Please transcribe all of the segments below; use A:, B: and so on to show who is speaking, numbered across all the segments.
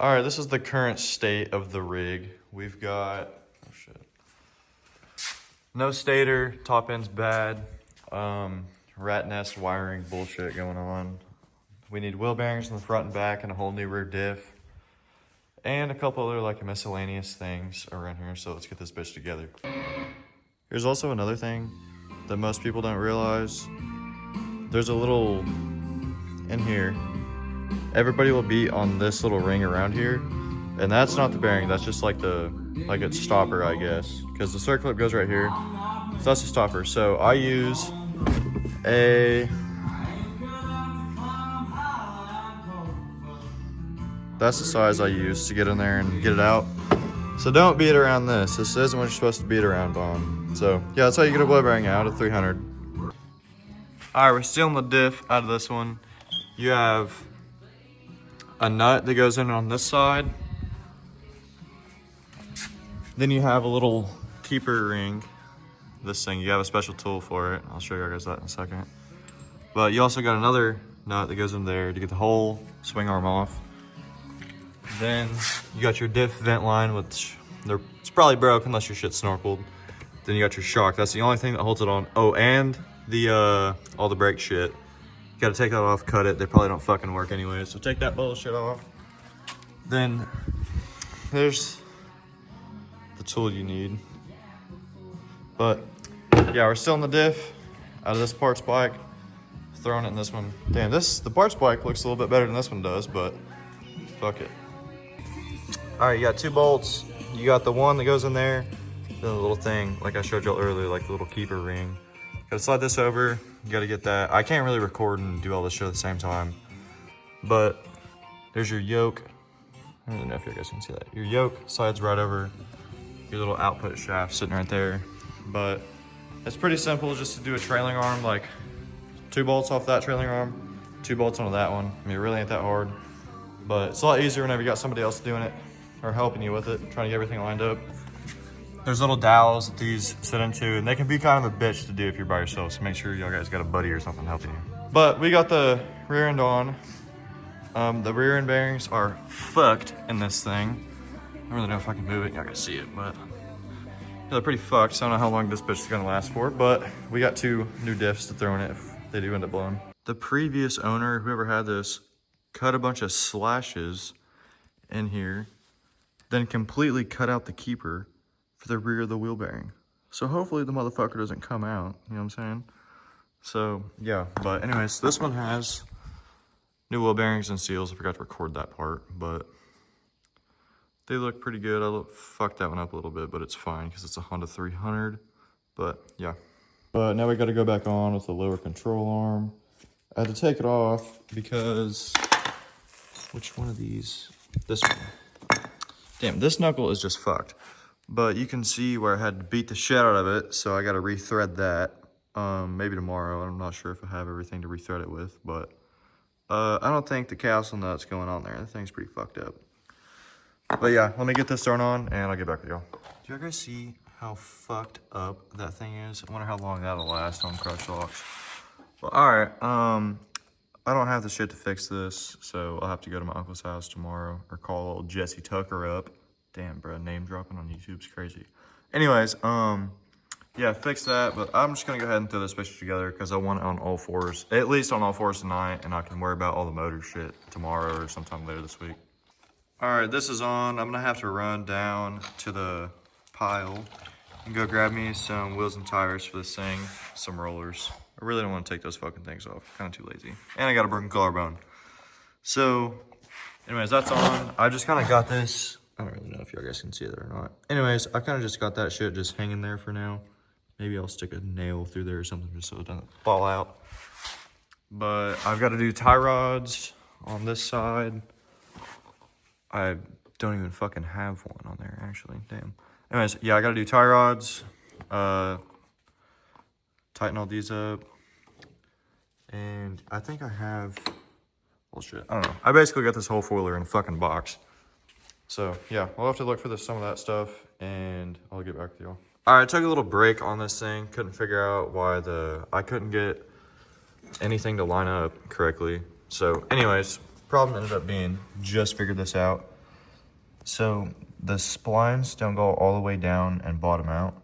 A: All right, this is the current state of the rig. We've got, oh shit. No stator, top end's bad. Rat nest wiring bullshit going on. We need wheel bearings in the front and back and a whole new rear diff. And a couple other like miscellaneous things around here, so let's get this bitch together. Here's also another thing that most people don't realize. There's a little, in here, everybody will be on this little ring around here, and that's not the bearing, that's just like its stopper, I guess, because the circlip goes right here, so that's the stopper. So I use that's the size I use to get in there and get it out. So don't beat around this. This isn't what you're supposed to beat around on. So yeah, that's how you get a blow bearing out of 300. All right, we're stealing the diff out of this one. You have a nut that goes in on this side. Then you have a little keeper ring. This thing, you have a special tool for it. I'll show you guys that in a second. But you also got another nut that goes in there to get the whole swing arm off. Then you got your diff vent line, which it's probably broke unless your shit's snorkeled. Then you got your shock. That's the only thing that holds it on. Oh, and the all the brake shit. You gotta take that off, cut it. They probably don't fucking work anyway, so take that bullshit off. Then there's the tool you need. But yeah, we're still in the diff out of this parts bike, throwing it in this one. Damn, the parts bike looks a little bit better than this one does, but fuck it. All right, you got 2 bolts. You got the one that goes in there, then the little thing, like I showed y'all earlier, like the little keeper ring. Gotta slide this over, you gotta get that. I can't really record and do all this shit at the same time, but there's your yoke. I don't really know if you guys can see that. Your yoke slides right over your little output shaft sitting right there. But it's pretty simple just to do a trailing arm, like 2 bolts off that trailing arm, 2 bolts onto that one. I mean, it really ain't that hard, but it's a lot easier whenever you got somebody else doing it or helping you with it, trying to get everything lined up. There's little dowels that these sit into, and they can be kind of a bitch to do if you're by yourself, so make sure y'all guys got a buddy or something helping you. But we got the rear end on. The rear end bearings are fucked in this thing. I don't really know if I can move it, y'all can see it, but they're pretty fucked, so I don't know how long this bitch is gonna last for, but we got 2 new diffs to throw in it if they do end up blowing. The previous owner, whoever had this, cut a bunch of slashes in here, then completely cut out the keeper for the rear of the wheel bearing. So hopefully the motherfucker doesn't come out, you know what I'm saying? So yeah, but anyways, this one has new wheel bearings and seals. I forgot to record that part, but they look pretty good. I fucked that one up a little bit, but it's fine because it's a Honda 300, but yeah. But now we got to go back on with the lower control arm. I had to take it off because, which one of these? This one. Damn, this knuckle is just fucked. But you can see where I had to beat the shit out of it, so I got to rethread that. Maybe tomorrow. I'm not sure if I have everything to rethread it with, but I don't think the castle nut's going on there. The thing's pretty fucked up. But yeah, let me get this thrown on and I'll get back with y'all. Do you guys see how fucked up that thing is? I wonder how long that'll last on crutch locks. Well, all right. I don't have the shit to fix this, so I'll have to go to my uncle's house tomorrow or call old Jesse Tucker up. Damn, bro, name dropping on YouTube's crazy. Anyways, yeah, fix that, but I'm just gonna go ahead and throw this bitch together because I want it on all 4s, at least on all 4s tonight, and I can worry about all the motor shit tomorrow or sometime later this week. All right, this is on. I'm gonna have to run down to the pile and go grab me some wheels and tires for this thing, some rollers. I really don't want to take those fucking things off. Kind of too lazy. And I got a broken collarbone. So, anyways, that's on. I just kind of got this. I don't really know if you guys can see it or not. Anyways, I kind of just got that shit just hanging there for now. Maybe I'll stick a nail through there or something just so it doesn't fall out. But I've got to do tie rods on this side. I don't even fucking have one on there, actually. Damn. Anyways, yeah, I got to do tie rods. Tighten all these up. And I think I have... bullshit. I don't know. I basically got this whole foiler in a fucking box. So, yeah, we'll have to look for some of that stuff, and I'll get back to y'all. All right, I took a little break on this thing. Couldn't figure out why I couldn't get anything to line up correctly. So, anyways, problem ended up being, just figured this out. So the splines don't go all the way down and bottom out,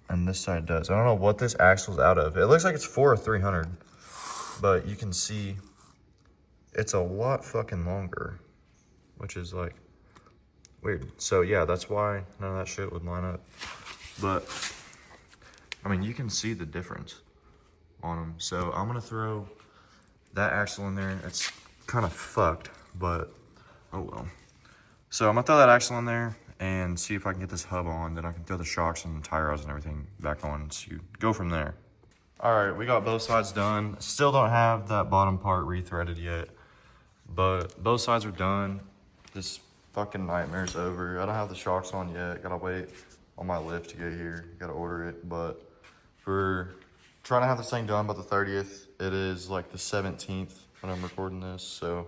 A: and this side does. I don't know what this axle's out of. It looks like it's 4 or 300, but you can see it's a lot fucking longer, which is like weird. So yeah, that's why none of that shit would line up. But I mean, you can see the difference on them. So I'm gonna throw that axle in there. It's kind of fucked, but oh well. So I'm gonna throw that axle in there and see if I can get this hub on. Then I can throw the shocks and the tie rods and everything back on. So you go from there. All right, we got both sides done. Still don't have that bottom part rethreaded yet, but both sides are done. This fucking nightmare's over. I don't have the shocks on yet. Gotta wait on my lift to get here. Gotta order it, but we're trying to have this thing done by the 30th. It is like the 17th when I'm recording this, so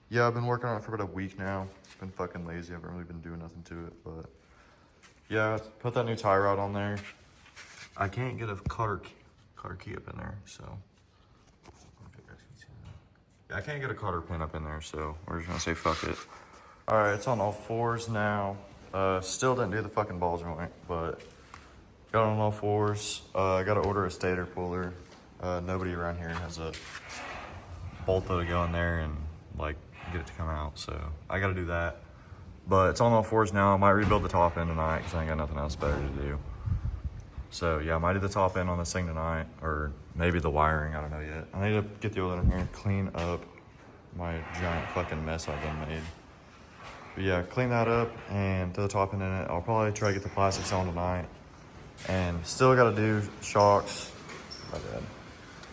A: yeah, I've been working on it for about a week now. Been fucking lazy. I haven't really been doing nothing to it, but yeah, put that new tie rod on there. I can't get a car key up in there, so yeah, I can't get a cotter pin up in there, so we're just gonna say fuck it. All right, it's on all fours now. Still didn't do the fucking ball joint, but got on all fours. I gotta order a stator puller. Nobody around here has a bolt to go in there and like get it to come out, so I gotta do that. But it's on all fours now. I might rebuild the top end tonight because I ain't got nothing else better to do. So yeah, I might do the top end on this thing tonight, or maybe the wiring, I don't know yet. I need to get the oil in here and clean up my giant fucking mess I've done made. But yeah, clean that up and do the top end in it. I'll probably try to get the plastics on tonight. And still gotta do shocks. My bad.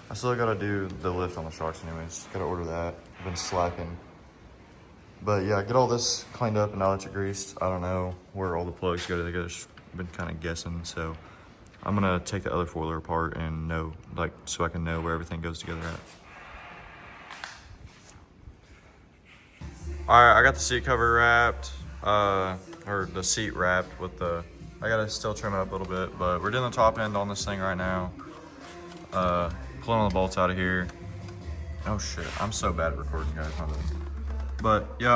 A: I still gotta do the lift on the shocks anyways. Gotta order that. I've been slacking. But yeah, get all this cleaned up and now that it's greased. I don't know where all the plugs go together. I've been kind of guessing, so I'm gonna take the other foiler apart and know, like, so I can know where everything goes together at. All right, I got the seat cover wrapped, or the seat wrapped with the, I gotta still trim it up a little bit, but we're doing the top end on this thing right now. Pulling all the bolts out of here. Oh shit, I'm so bad at recording, guys, my bad. But yeah,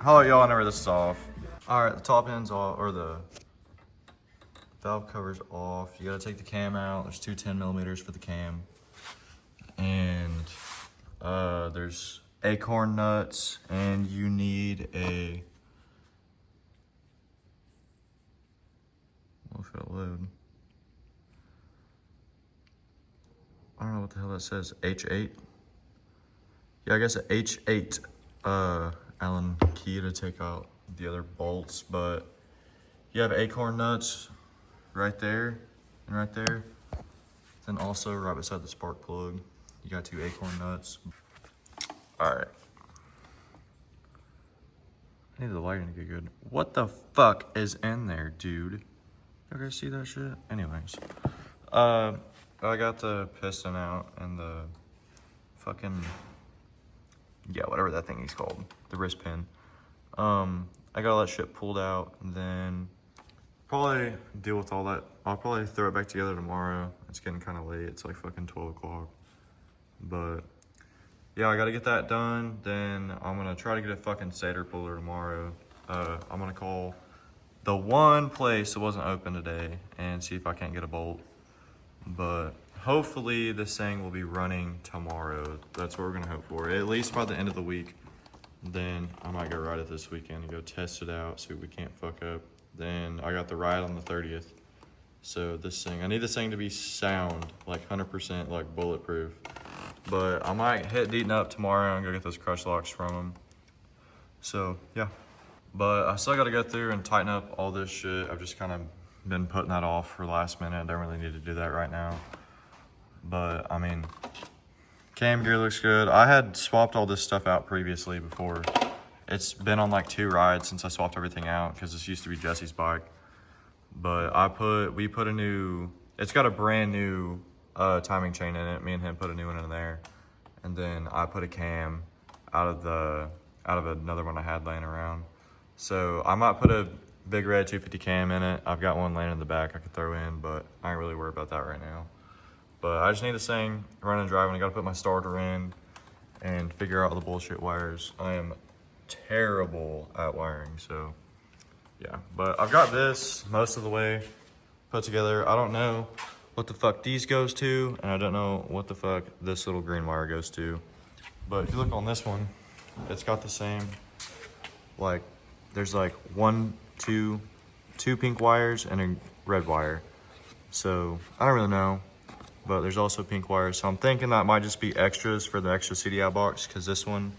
A: I'll let y'all whenever this is off. All right, the top end's off, or the valve cover's off. You gotta take the cam out. There's two 10mm for the cam. And there's acorn nuts, and you need a, well, if it'll load. I don't know what the hell that says, H8? Yeah, I guess an H8 Allen key to take out the other bolts, but you have acorn nuts right there and right there. Then also right beside the spark plug, you got two acorn nuts. All right. I need the lighting to get good. What the fuck is in there, dude? Y'all guys see that shit? Anyways, I got the piston out and the fucking, yeah, whatever that thing is called, the wrist pin. I got all that shit pulled out, and then probably deal with all that. I'll probably throw it back together tomorrow. It's getting kind of late. It's like fucking 12 o'clock. But yeah, I gotta get that done. Then I'm gonna try to get a fucking stator puller tomorrow. I'm gonna call the one place that wasn't open today and see if I can't get a bolt. But hopefully this thing will be running tomorrow. That's what we're gonna hope for, at least by the end of the week. Then I might go ride it this weekend and go test it out, see what we can't fuck up. Then I got the ride on the 30th. So this thing, I need this thing to be sound, like 100% like bulletproof. But I might hit Deaton up tomorrow and go get those crush locks from him. So yeah, but I still gotta go through and tighten up all this shit. I've just kind of been putting that off for last minute. I don't really need to do that right now. But I mean, cam gear looks good. I had swapped all this stuff out previously before. It's been on like 2 rides since I swapped everything out because this used to be Jesse's bike. But we put a new, it's got a brand new timing chain in it. Me and him put a new one in there. And then I put a cam out of another one I had laying around. So I might put a big red 250 cam in it. I've got one laying in the back I could throw in, but I ain't really worried about that right now. But I just need this thing running and driving. I gotta put my starter in and figure out all the bullshit wires. I am terrible at wiring, so yeah. But I've got this most of the way put together. I don't know what the fuck these goes to, and I don't know what the fuck this little green wire goes to. But if you look on this one, it's got the same, like, there's like two pink wires and a red wire. So I don't really know, but there's also pink wires. So I'm thinking that might just be extras for the extra CDI box, because this one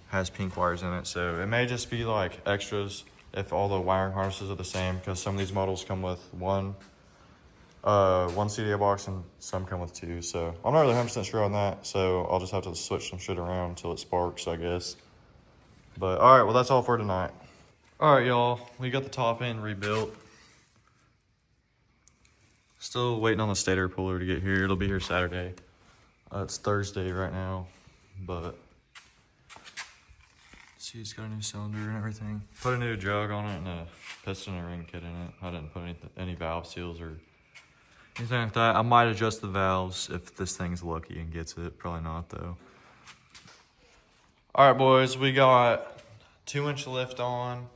A: has pink wires in it. So it may just be like extras if all the wiring harnesses are the same, because some of these models come with one CDI box and some come with two. So I'm not really 100% sure on that. So I'll just have to switch some shit around until it sparks, I guess. But all right, well, that's all for tonight. All right, y'all, we got the top end rebuilt. Still waiting on the stator puller to get here. It'll be here Saturday. It's Thursday right now, but see, it's got a new cylinder and everything. Put a new jug on it and a piston and ring kit in it. I didn't put any valve seals or anything like that. I might adjust the valves if this thing's lucky and gets it. Probably not, though. All right, boys, we got 2-inch lift on.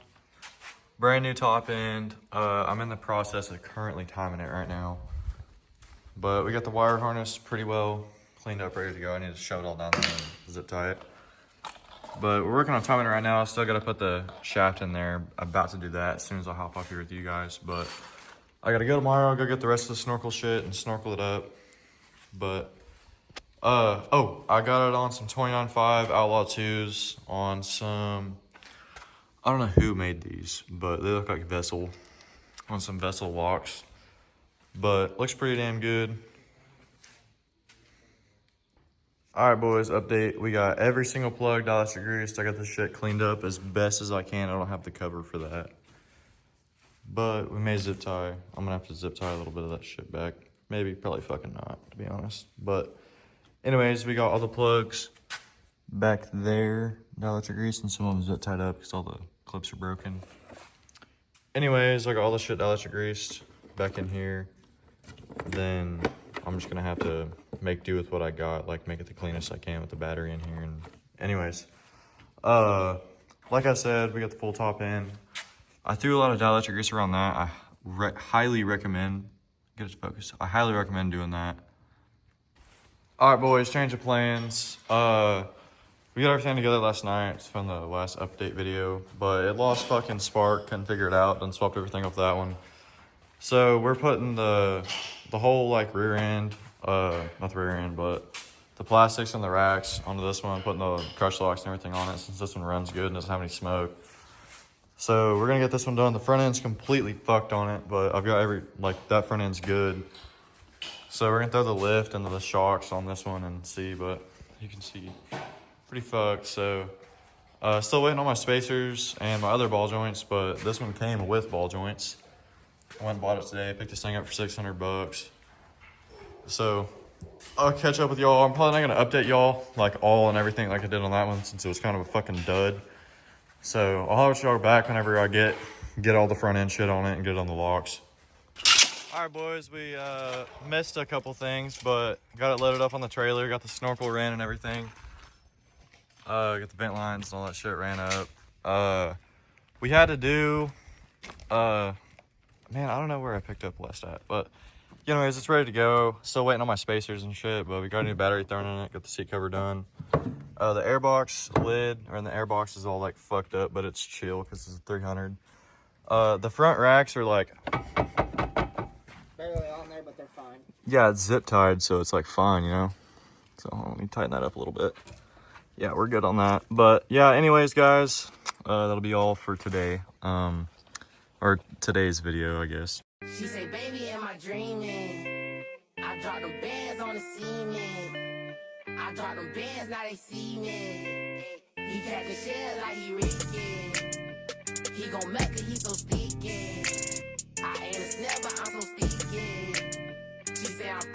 A: Brand new top end. I'm in the process of currently timing it right now. But we got the wire harness pretty well cleaned up, ready to go. I need to shove it all down there and zip tie it. But we're working on timing it right now. I still got to put the shaft in there. I'm about to do that as soon as I hop up here with you guys. But I got to go tomorrow, go get the rest of the snorkel shit and snorkel it up. But, oh, I got it on some 29.5 Outlaw 2s on some, I don't know who made these, but they look like Vessel, on some Vessel locks. But looks pretty damn good. All right, boys, update. We got every single plug dielectric greased. I got this shit cleaned up as best as I can. I don't have the cover for that. But we made zip tie. I'm gonna have to zip tie a little bit of that shit back. Maybe, probably fucking not, to be honest. But anyways, we got all the plugs back there, dielectric grease, and some of them zip tied up because all the clips are broken. Anyways, I got all the shit dielectric greased back in here. Then I'm just gonna have to make do with what I got, like make it the cleanest I can with the battery in here. And anyways, like I said, we got the full top end. I threw a lot of dielectric grease around that. I highly recommend, get it to focus. I highly recommend doing that. All right, boys, change of plans. We got everything together last night from the last update video, but it lost fucking spark, couldn't figure it out, and swapped everything off that one. So we're putting the whole like rear end, not the rear end, but the plastics and the racks onto this one, putting the crush locks and everything on it since this one runs good and doesn't have any smoke. So we're gonna get this one done. The front end's completely fucked on it, but I've got that front end's good. So we're gonna throw the lift and the shocks on this one and see, but you can see pretty fucked. So still waiting on my spacers and my other ball joints, but this one came with ball joints. I went and bought it today, picked this thing up for $600. So I'll catch up with y'all. I'm probably not gonna update y'all like all and everything like I did on that one since it was kind of a fucking dud. So I'll have y'all back whenever I get all the front end shit on it and get it on the locks. All right, boys, we missed a couple things, but got it loaded up on the trailer, got the snorkel ran and everything. Got the vent lines and all that shit ran up. We had to do, man, I don't know where I picked up last at, but anyways, it's ready to go. Still waiting on my spacers and shit, but we got a new battery thrown in it, got the seat cover done. The airbox lid, or the airbox is all like fucked up, but it's chill because it's a 300. The front racks are like
B: barely on there, but they're fine.
A: Yeah, it's zip tied, so it's like fine, you know? So let me tighten that up a little bit. Yeah, we're good on that. But yeah, anyways, guys, that'll be all for today. Or today's video, I guess.
B: She say, baby, am I dreaming? I dropped them bands on the cement. I dropped them bands, now they see me. He catching shells like he Ricky. He gon' melt it, he so sticky. I ain't a snap, but I'm so sticky. She say I'm